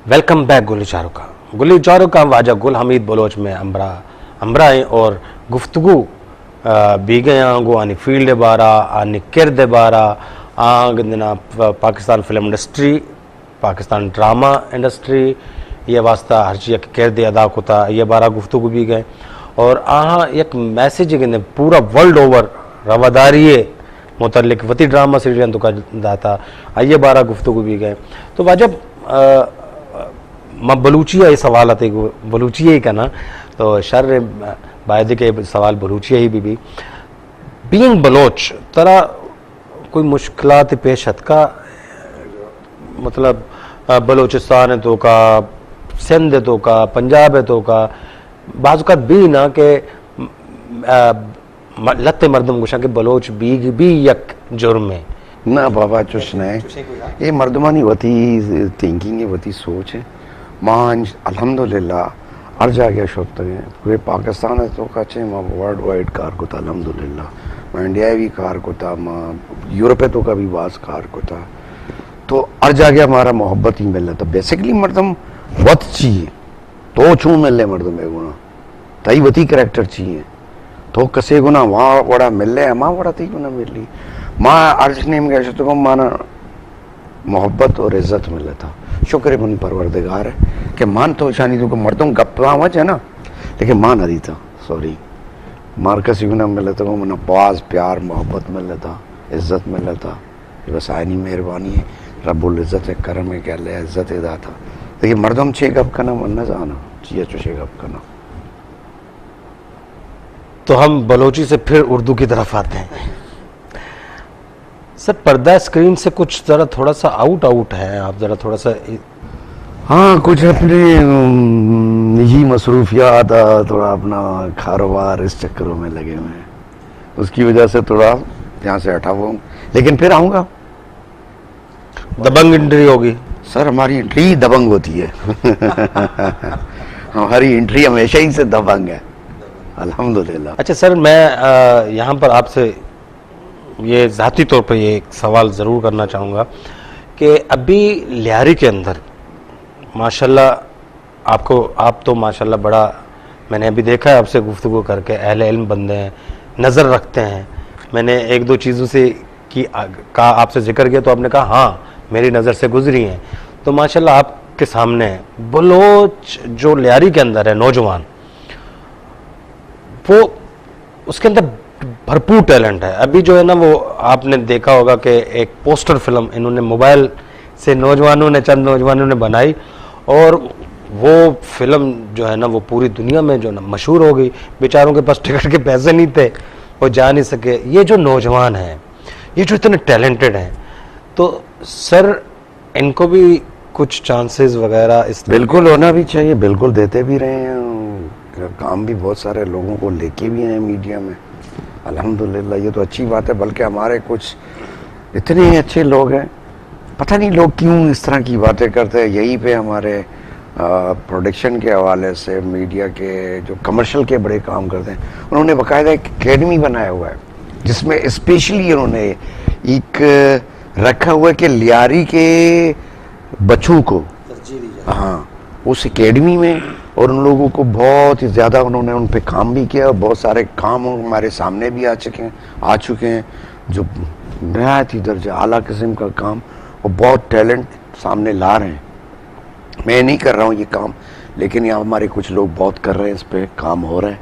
Welcome back गुली चारों का वाजा गुल हमीद बलोच में अमरा है और गुफ्तगू बीगे आंगो आनी फील्ड बारा आनी किरद बारा आंग दिना Pakistan film industry Pakistan drama industry ये वास्ता हर चीज़ किरद अदा कोता ये बारा गुफ्तगू भी गए और आहाँ एक मैसेज के पूरा वर्ल्ड ओवर रवादारी मुतल्लिक वती ड्रामा सीरियल तो का दाता ये बारा गुफ्तगू भी गए तो वाजब मां बलूचिया सवाल आते बलूचिया ही करना तो शर बायद के सवाल बलूचिया ही भी बीइंग बलोच तरह कोई मुश्किलात पेश हत का मतलब बलोचिस्तान है तो का सिंध है तो का पंजाब है तो का बाजुकात भी ना के लत्ते मर्दम गुशा के बलोच भी यक जुर्म है ना बाबा चुश नहीं ये मर्दमानी वती थिंकिंग है वती सोच है मां अल्हम्दुलिल्लाह हर जगह शोत पूरे पाकिस्तान है तो कचे मां वर्ल्ड वाइड कार को था अल्हम्दुलिल्लाह मां इंडिया भी कार को था मां यूरोप तो का भी वास कार को था तो हर जगह हमारा मोहब्बत ही मिल था बेसिकली मर्दम वत चाहिए तो छू मिले मर्दम गुना तई वती करैक्टर चाहिए तो कसे गुना वहाँ वड़ा मिले मां वड़ा तई गुना मिली मां अर्ज नेम कह तो माना मोहब्बत और इज्जत मिले था शुक्र है मन परवरदिगार है कि मान तो शानी तो मर्दों गप्पा वच है ना लेकिन मान हरी था सॉरी मार कसी गुना मिले तो मन पास प्यार मोहब्बत मिले था इज्जत मिले था ये बस आयनी मेहरबानी है रब्बुल इज्जत है करम है क्या ले इज्जत अदा था लेकिन मर्दम छे गप करना मन न जाना चाहिए छे गप करना। तो हम बलोची से फिर उर्दू की तरफ आते हैं सर पर्दा स्क्रीन से कुछ ज़रा थोड़ा सा आउट है आप ज़रा थोड़ा सा हाँ कुछ अपने निजी मसरूफियात थोड़ा अपना कारोबार इस चक्करों में लगे हुए हैं उसकी वजह से थोड़ा यहाँ से हटा हुआ हूँ लेकिन फिर आऊँगा। दबंग एंट्री होगी सर हमारी एंट्री दबंग होती है हमारी एंट्री हमेशा ही से दबंग है अल्हम्दुलिल्लाह। अच्छा सर मैं यहाँ पर आपसे ये ज़ाती तौर पर ये एक सवाल ज़रूर करना चाहूँगा कि अभी लियारी के अंदर माशाल्लाह आप तो माशाल्लाह बड़ा मैंने अभी देखा है आपसे गुफ्तगू करके अहले इल्म बंदे हैं नज़र रखते हैं मैंने एक दो चीज़ों से कहा आपसे जिक्र किया तो आपने कहा हाँ मेरी नज़र से गुजरी हैं तो माशाल्लाह आपके सामने बलोच जो लियारी के अंदर है नौजवान वो उसके अंदर भरपूर टैलेंट है। अभी जो है ना वो आपने देखा होगा कि एक पोस्टर फिल्म इन्होंने मोबाइल से चंद नौजवानों ने बनाई और वो फिल्म जो है ना वो पूरी दुनिया में जो ना मशहूर हो गई बेचारों के पास टिकट के पैसे नहीं थे वो जा नहीं सके। ये जो नौजवान हैं ये जो इतने टैलेंटेड हैं तो सर इनको भी कुछ चांसेस वगैरह इस बिल्कुल होना भी चाहिए बिल्कुल देते भी रहे हैं काम भी बहुत सारे लोगों को लेके भी हैं मीडिया में अल्हम्दुलिल्लाह ये तो अच्छी बात है बल्कि हमारे कुछ इतने अच्छे लोग हैं पता नहीं लोग क्यों इस तरह की बातें करते हैं यहीं पे हमारे प्रोडक्शन के हवाले से मीडिया के जो कमर्शियल के बड़े काम करते हैं उन्होंने बाकायदा एक एकेडमी बनाया हुआ है जिसमें स्पेशली उन्होंने एक रखा हुआ है कि लियारी के बच्चों को हाँ उस एकेडमी में और उन लोगों को बहुत ही ज़्यादा उन्होंने उन पे काम भी किया और बहुत सारे काम हमारे सामने भी आ चुके हैं जो नहायत ही दर्जा आला किस्म का काम और बहुत टैलेंट सामने ला रहे हैं। मैं नहीं कर रहा हूँ ये काम लेकिन यहाँ हमारे कुछ लोग बहुत कर रहे हैं इस पर काम हो रहा है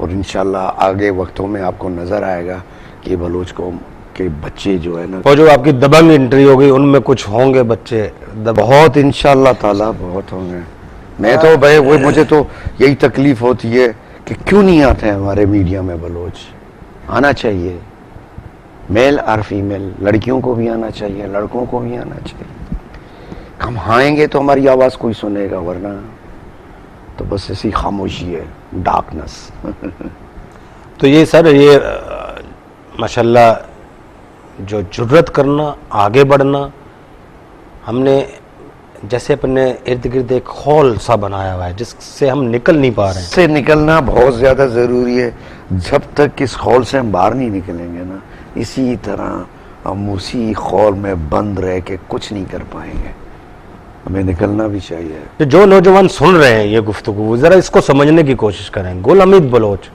और इंशाल्लाह आगे वक्तों में आपको नज़र आएगा कि बलोच कौम के बच्चे जो है ना वो जो आपकी दबंग एंट्री होगी उनमें कुछ होंगे बच्चे बहुत इंशाल्लाह ताला बहुत होंगे। मैं तो भाई वो मुझे तो यही तकलीफ होती है कि क्यों नहीं आते हैं हमारे मीडिया में बलोच आना चाहिए मेल और फीमेल लड़कियों को भी आना चाहिए लड़कों को भी आना चाहिए हम आएंगे तो हमारी आवाज़ कोई सुनेगा वरना तो बस ऐसी खामोशी है डार्कनेस तो ये सर ये माशाल्लाह जो जुर्रत करना आगे बढ़ना हमने जैसे अपने इर्द गिर्द एक हॉल सा बनाया हुआ है जिससे हम निकल नहीं पा रहे हैं से निकलना बहुत ज़्यादा ज़रूरी है जब तक इस हॉल से हम बाहर नहीं निकलेंगे ना इसी तरह हम उसी हॉल में बंद रह के कुछ नहीं कर पाएंगे हमें निकलना भी चाहिए। तो जो नौजवान सुन रहे हैं ये गुफ्तगू, जरा इसको समझने की कोशिश करें। गुल हमीद बलोच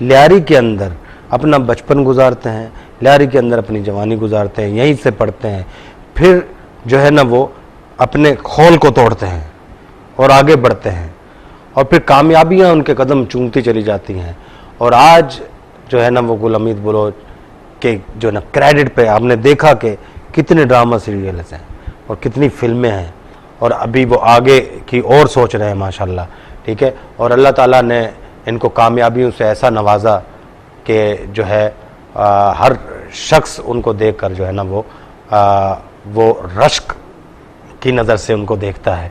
लियारी के अंदर अपना बचपन गुजारते हैं, लियारी के अंदर अपनी जवानी गुजारते हैं, यहीं से पढ़ते हैं, फिर जो है ना वो अपने खोल को तोड़ते हैं और आगे बढ़ते हैं, और फिर कामयाबियां उनके कदम चूमती चली जाती हैं। और आज जो है ना वो गुल हमीद बलोच के जो ना क्रेडिट पे आपने देखा कि कितने ड्रामा सीरियल्स हैं और कितनी फिल्में हैं, और अभी वो आगे की और सोच रहे हैं माशाल्लाह। ठीक है, और अल्लाह ताला ने इनको कामयाबियों से ऐसा नवाजा कि जो है हर शख्स उनको देखकर जो है ना वो रश्क की नज़र से उनको देखता है।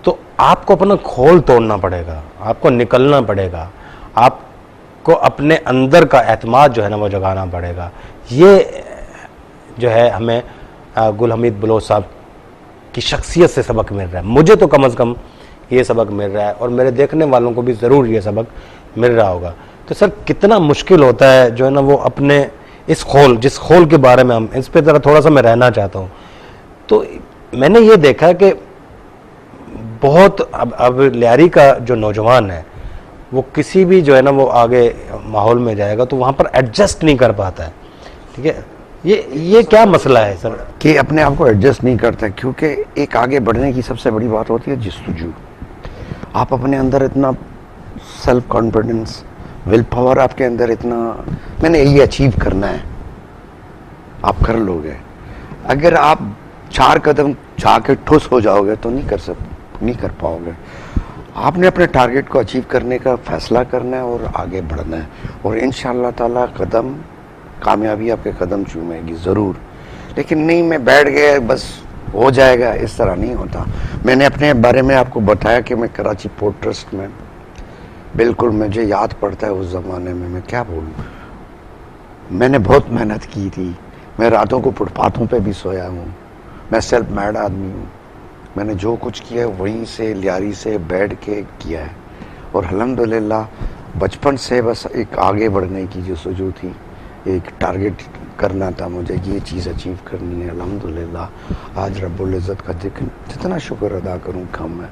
तो आपको अपना खोल तोड़ना पड़ेगा, आपको निकलना पड़ेगा, आपको अपने अंदर का एतमाद जो है ना वो जगाना पड़ेगा। ये जो है हमें गुल हमीद बलोच साहब की शख्सियत से सबक मिल रहा है। मुझे तो कम से कम ये सबक मिल रहा है, और मेरे देखने वालों को भी ज़रूर ये सबक मिल रहा होगा। तो सर कितना मुश्किल होता है जो है ना वो अपने इस खोल, जिस खोल के बारे में हम इस पे ज़रा थोड़ा सा मैं रहना चाहता हूँ। तो मैंने ये देखा कि बहुत अब लियारी का जो नौजवान है वो किसी भी जो है ना वो आगे माहौल में जाएगा तो वहाँ पर एडजस्ट नहीं कर पाता है। ठीक है, ये क्या मसला है सर? कि अपने आप को एडजस्ट नहीं करता, क्योंकि एक आगे बढ़ने की सबसे बड़ी बात होती है जस्तजू। आप अपने अंदर इतना सेल्फ कॉन्फिडेंस, विल पावर आपके अंदर इतना, मैंने ये अचीव करना है, आप कर लोगे। अगर आप 4 कदम जाके ठुस हो जाओगे तो नहीं कर पाओगे। आपने अपने टारगेट को अचीव करने का फैसला करना है और आगे बढ़ना है, और इंशाअल्लाह ताला कामयाबी आपके कदम चूमेगी ज़रूर। लेकिन नहीं मैं बैठ गया बस हो जाएगा, इस तरह नहीं होता। मैंने अपने बारे में आपको बताया कि मैं कराची पोर्ट ट्रस्ट में, बिल्कुल मुझे याद पड़ता है उस ज़माने में, मैं क्या बोलूँ, मैंने बहुत मेहनत की थी। मैं रातों को फुटपाथों पे भी सोया हूँ, मैं सेल्फ मैड आदमी हूँ। मैंने जो कुछ किया है वहीं से लियारी से बैठ के किया है, और अल्हम्दुलिल्लाह बचपन से बस एक आगे बढ़ने की जो सोचू थी, एक टारगेट करना था मुझे कि ये चीज़ अचीव करनी है। अल्हम्दुलिल्लाह आज रब्बुल इज़्ज़त का जितना शुक्र अदा करूँ कम है,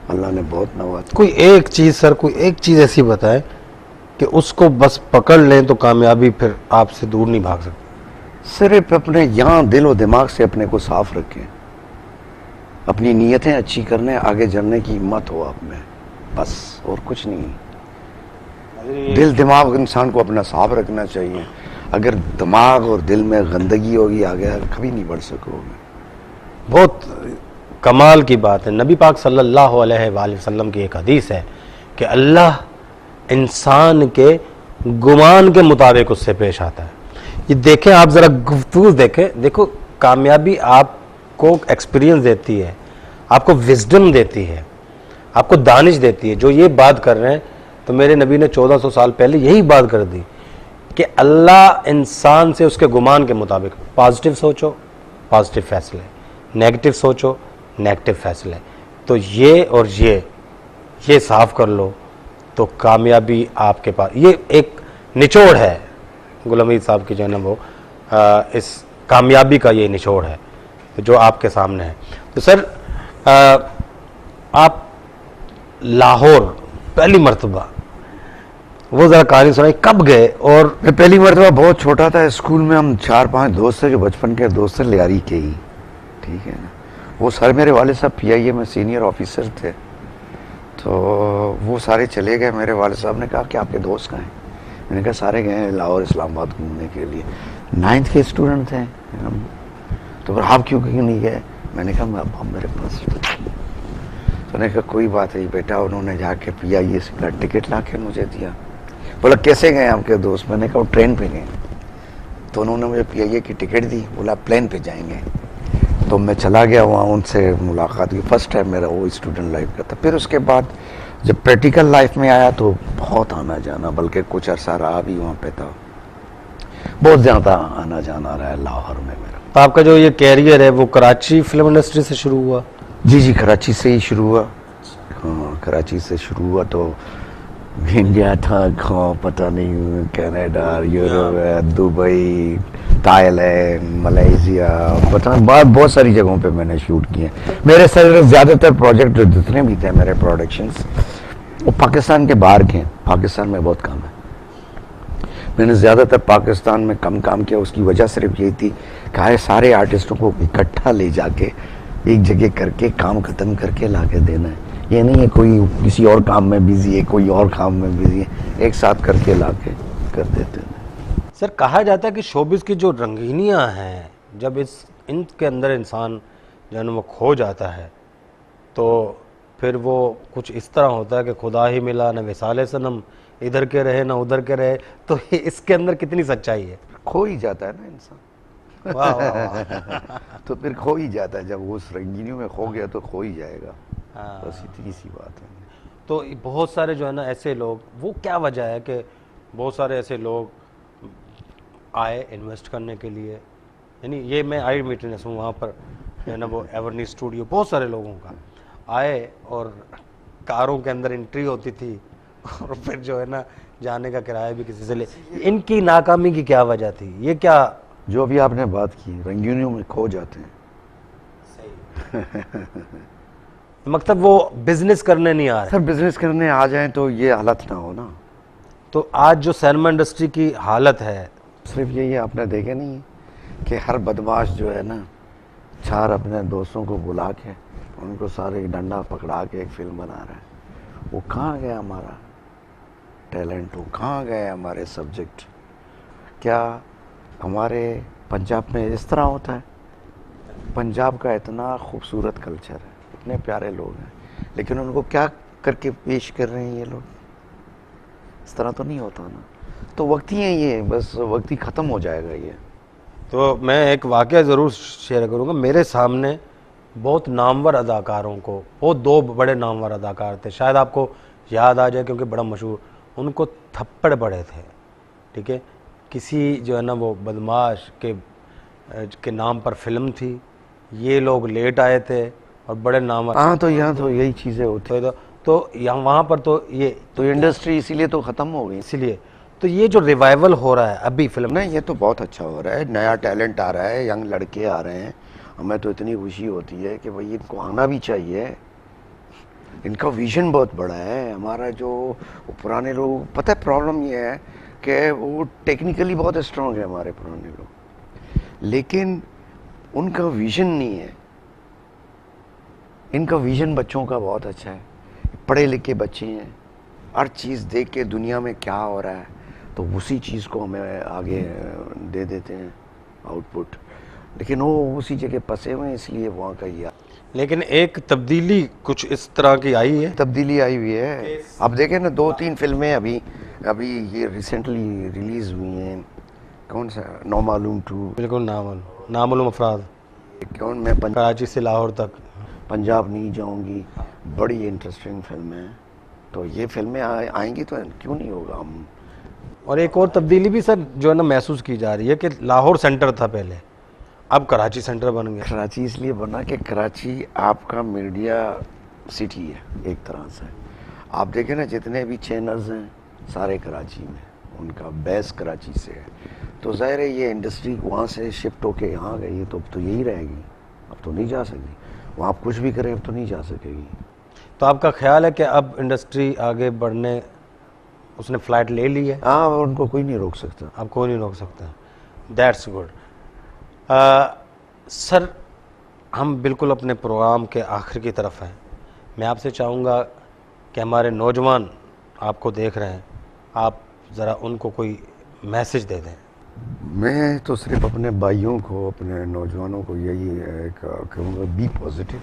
अल्लाह ने बहुत नवाजा। कोई एक चीज़ सर, कोई एक चीज़ ऐसी बताएं कि उसको बस पकड़ लें तो कामयाबी फिर आपसे दूर नहीं भाग सकती। सिर्फ अपने यहाँ दिल और दिमाग से अपने को साफ रखें, अपनी नीयतें अच्छी करने, आगे चलने की हिम्मत हो आप में, बस और कुछ नहीं। दिल दिमाग इंसान को अपना साफ रखना चाहिए। अगर दिमाग और दिल में गंदगी होगी आगे कभी नहीं बढ़ सकोगे। बहुत कमाल की बात है। नबी पाक सल्लल्लाहु अलैहि वसल्लम की एक हदीस है कि अल्लाह इंसान के गुमान के मुताबिक उससे पेश आता है। ये देखें आप, ज़रा गुफ्तगू देखें, देखो कामयाबी आपको एक्सपीरियंस देती है, आपको विजडम देती है, आपको दानिश देती है। जो ये बात कर रहे हैं तो मेरे नबी ने 1400 साल पहले यही बात कर दी कि अल्लाह इंसान से उसके गुमान के मुताबिक, पॉजिटिव सोचो पॉजिटिव फैसले, नेगेटिव सोचो नेगेटिव फैसले। तो ये और ये साफ कर लो तो कामयाबी आपके पास। ये एक निचोड़ है गुल हमीद साहब की जो है ना वो इस कामयाबी का ये निचोड़ है जो आपके सामने है। तो सर आप लाहौर पहली मर्तबा, वो ज़रा कहानी सुनाई, कब गए? और मैं पहली मर्तबा बहुत छोटा था, स्कूल में हम 4-5 दोस्त थे जो बचपन के दोस्त थे, लियारी के ही, ठीक है ना। वो सारे मेरे वाले साहब PIA में सीनियर ऑफिसर थे, तो वो सारे चले गए। मेरे वाले साहब ने कहा कि आपके दोस्त कहाँ हैं? मैंने कहा सारे गए हैं लाहौर इस्लामाबाद घूमने के लिए। 9th के स्टूडेंट थे हम, तो फिर आप क्यों नहीं गए? मैंने कहा अब मेरे पास, तो उन्होंने कहा कोई बात नहीं बेटा। उन्होंने जाके PIA से का टिकट ला के मुझे दिया। बोला कैसे गए आपके दोस्त? मैंने कहा ट्रेन पे गए। तो उन्होंने मुझे PIA की टिकट दी, बोला प्लेन पे जाएंगे। तो मैं चला गया वहाँ, उनसे मुलाकात की। फर्स्ट टाइम मेरा वो स्टूडेंट लाइफ का था। फिर उसके बाद जब प्रैक्टिकल लाइफ में आया तो बहुत आना जाना, बल्कि कुछ अरसा रहा भी वहाँ पे था, बहुत ज़्यादा आना जाना रहा है लाहौर में मेरा। तो आपका जो ये कैरियर है वो कराची फिल्म इंडस्ट्री से शुरू हुआ? जी कराची से ही शुरू हुआ। हाँ कराची से शुरू हुआ। तो इंडिया था, पता नहीं Canada, Europe, Dubai, Thailand, Malaysia, पता नहीं बहुत सारी जगहों पे मैंने शूट किए। मेरे सारे ज़्यादातर प्रोजेक्ट जितने भी थे मेरे प्रोडक्शंस वो पाकिस्तान के बाहर के हैं। पाकिस्तान में बहुत काम है। मैंने ज़्यादातर पाकिस्तान में कम काम किया, उसकी वजह सिर्फ यही थी कि सारे आर्टिस्टों को इकट्ठा ले जाके एक जगह करके काम ख़त्म करके ला के देना है। ये नहीं है कोई किसी और काम में बिजी है, कोई और काम में बिजी है, एक साथ करके ला के कर देते हैं। सर कहा जाता है कि शोबिस की जो रंगीनियाँ हैं, जब इनके अंदर इंसान जो है ना वो खो जाता है तो फिर वो कुछ इस तरह होता है कि खुदा ही मिला न विसाले सनम, इधर के रहे ना उधर के रहे। तो इसके अंदर कितनी सच्चाई है? खो ही जाता है ना इंसान। वाह वाह वाह। तो फिर खो ही जाता है, जब उस रंगीनियों में खो गया तो खो ही जाएगा। हाँ। बस इतनी सी बात है। तो बहुत सारे जो है ना ऐसे लोग, वो क्या वजह है कि बहुत सारे ऐसे लोग आए इन्वेस्ट करने के लिए? यानी ये मैं आई विटनेस हूँ वहाँ पर जो है ना वो एवर्नी स्टूडियो, बहुत सारे लोगों का आए और कारों के अंदर एंट्री होती थी और फिर जो है ना जाने का किराया भी किसी से ले। इनकी नाकामी की क्या वजह थी? ये क्या जो अभी आपने बात की, रंगीनियों में खो जाते हैं। मतलब वो बिजनेस करने नहीं आ रहे? सर बिजनेस करने आ जाएं तो ये हालत ना हो ना। तो आज जो सिनेमा इंडस्ट्री की हालत है, सिर्फ यही आपने देखे नहीं कि हर बदमाश जो है ना, चार अपने दोस्तों को बुला के उनको सारे डंडा पकड़ा के एक फिल्म बना रहा है। वो कहाँ गया हमारा टैलेंट? वो कहाँ गए हमारे सब्जेक्ट? क्या हमारे पंजाब में इस तरह होता है? पंजाब का इतना खूबसूरत कल्चर है, इतने प्यारे लोग हैं, लेकिन उनको क्या करके पेश कर रहे हैं ये लोग? इस तरह तो नहीं होता ना। तो वक्त ही है ये, बस वक्त ही ख़त्म हो जाएगा ये। तो मैं एक वाक़या ज़रूर शेयर करूँगा। मेरे सामने बहुत नामवर अदाकारों को, वो दो बड़े नामवर अदाकार थे, शायद आपको याद आ जाए क्योंकि बड़ा मशहूर, उनको थप्पड़ पड़े थे, ठीक है, किसी जो है ना वो बदमाश के नाम पर फिल्म थी। ये लोग लेट आए थे और बड़े नामवर। हाँ, तो यहाँ तो यही चीज़ें होती। तो यहाँ वहाँ पर तो ये तो इंडस्ट्री इसीलिए तो ख़त्म हो गई। इसीलिए तो ये जो रिवाइवल हो रहा है अभी फिल्म, नहीं, ये तो बहुत अच्छा हो रहा है। नया टैलेंट आ रहा है, यंग लड़के आ रहे हैं। हमें तो इतनी खुशी होती है कि भाई इनको आना भी चाहिए। इनका विजन बहुत बड़ा है। हमारा जो पुराने लोग, पता है प्रॉब्लम ये है कि वो टेक्निकली बहुत स्ट्रांग है हमारे पुराने लोग, लेकिन उनका विजन नहीं है। इनका विजन बच्चों का बहुत अच्छा है, पढ़े लिखे बच्चे हैं, हर चीज़ देख के दुनिया में क्या हो रहा है तो उसी चीज़ को हमें आगे दे देते हैं आउटपुट, लेकिन वो उसी जगह फंसे हुए हैं, इसलिए वहाँ का ही। लेकिन एक तब्दीली कुछ इस तरह की आई है। तब्दीली आई हुई है। अब देखें ना, 2-3 फिल्में अभी ये रिसेंटली रिलीज़ हुई हैं। कौन सा? नो मालूम 2। बिल्कुल नामालूम अफराद। कौन? मैं कराची से लाहौर तक। पंजाब नहीं जाऊंगी, बड़ी इंटरेस्टिंग फिल्म है। तो ये फिल्में आएंगी तो क्यों नहीं होगा हम। और एक और तब्दीली भी सर जो है ना महसूस की जा रही है कि लाहौर सेंटर था पहले, अब कराची सेंटर बन गया। कराची इसलिए बना कि कराची आपका मीडिया सिटी है एक तरह से। आप देखें ना, जितने भी चैनल्स हैं सारे कराची में, उनका बेस कराची से है। तो ज़ाहिर है ये इंडस्ट्री वहाँ से शिफ्ट होके यहाँ गई, तो अब तो यही रहेगी, अब तो नहीं जा सकती। वहाँ आप कुछ भी करें अब तो नहीं जा सकेगी। तो आपका ख्याल है कि अब इंडस्ट्री आगे बढ़ने उसने फ्लाइट ले ली है? हाँ, उनको कोई नहीं रोक सकता। अब कोई नहीं रोक सकता। That's good. सर हम बिल्कुल अपने प्रोग्राम के आखिर की तरफ हैं। मैं आपसे चाहूँगा कि हमारे नौजवान आपको देख रहे हैं, आप ज़रा उनको कोई मैसेज दे दें। मैं तो सिर्फ अपने भाइयों को, अपने नौजवानों को यही कहूँगा, बी पॉजिटिव,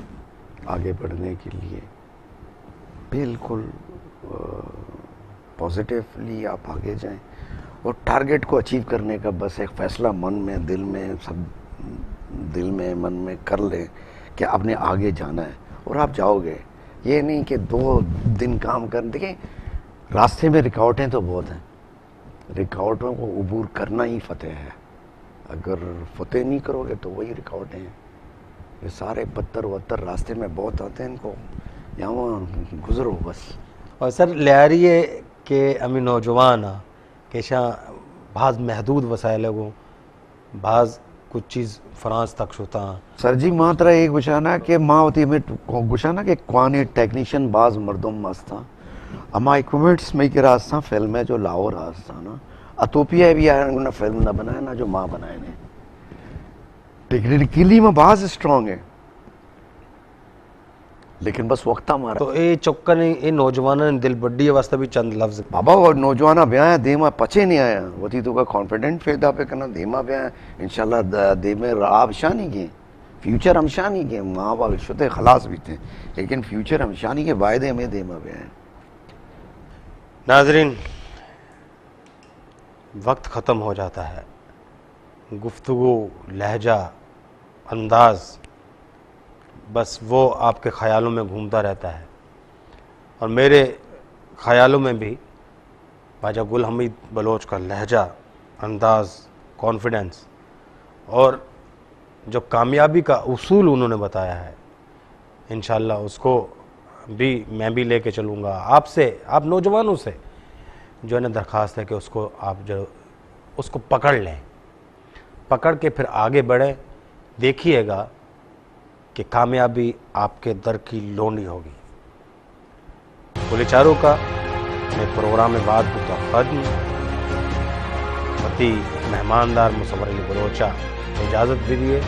आगे बढ़ने के लिए बिल्कुल पॉजिटिवली आप आगे जाएं और टारगेट को अचीव करने का बस एक फ़ैसला मन में, दिल में, सब दिल में मन में कर लें कि आपने आगे जाना है और आप जाओगे। ये नहीं कि 2 दिन काम कर। देखिए, रास्ते में रुकावटें तो बहुत हैं, रुकावटों को अबूर करना ही फतेह है। अगर फतेह नहीं करोगे तो वही रुकावटें हैं। ये सारे पत्थर वत्थर रास्ते में बहुत आते हैं, इनको यहाँ गुजरो बस। और सर लियारी के अमी नौजवान केशा भाज महदूद वसाइल को बाज कुछ चीज़ फ्रांस तक शुता सर जी मात्रा एक गुशाना के माँ होती में गुशाना के क्वाने टेक्नीशियन बाज मर्दम मस्ता अमा इक्विपमेंट्स में के रास्ता फिल्म है जो लाहौर रास्ता ना अतोपिया भी आया ना फिल्म ना बनाया ना जो माँ बनाए ने टेक्निकली में बाज स्ट्रांग है लेकिन बस वक्त हमारा तो ये चौक्कन ये नौजवान ने दिल बड्डी वास्ते भी चंद लफ्ज बाबा वो नौजवाना ब्याह देमा पचे नहीं आया वो थी तो का कॉन्फिडेंट फेदा पे करना देमा ब्याह इंशाल्लाह दे में आप शानी के फ्यूचर हम शानी के माँ बाप शुते खलास भी थे लेकिन फ्यूचर हम शानी के वायदे में देमा ब्याह नाजरीन वक्त ख़त्म हो जाता है गुफ्तगू लहजा अंदाज़ बस वो आपके ख़यालों में घूमता रहता है और मेरे ख़यालों में भी ख्वाजा गुल हमीद बलोच का लहजा अंदाज़ कॉन्फिडेंस और जो कामयाबी का उसूल उन्होंने बताया है इंशाल्लाह उसको भी मैं भी लेके चलूँगा आपसे आप नौजवानों से जो है ना दरख्वास्त है कि उसको आप जो उसको पकड़ लें पकड़ के फिर आगे बढ़ें देखिएगा कि कामयाबी आपके दर की लोंडी होगी गुलिचारों का मैं प्रोग्राम में बात होता खत्म पति मेहमानदार मुसव्वर अली बलोचा इजाज़त दीजिए।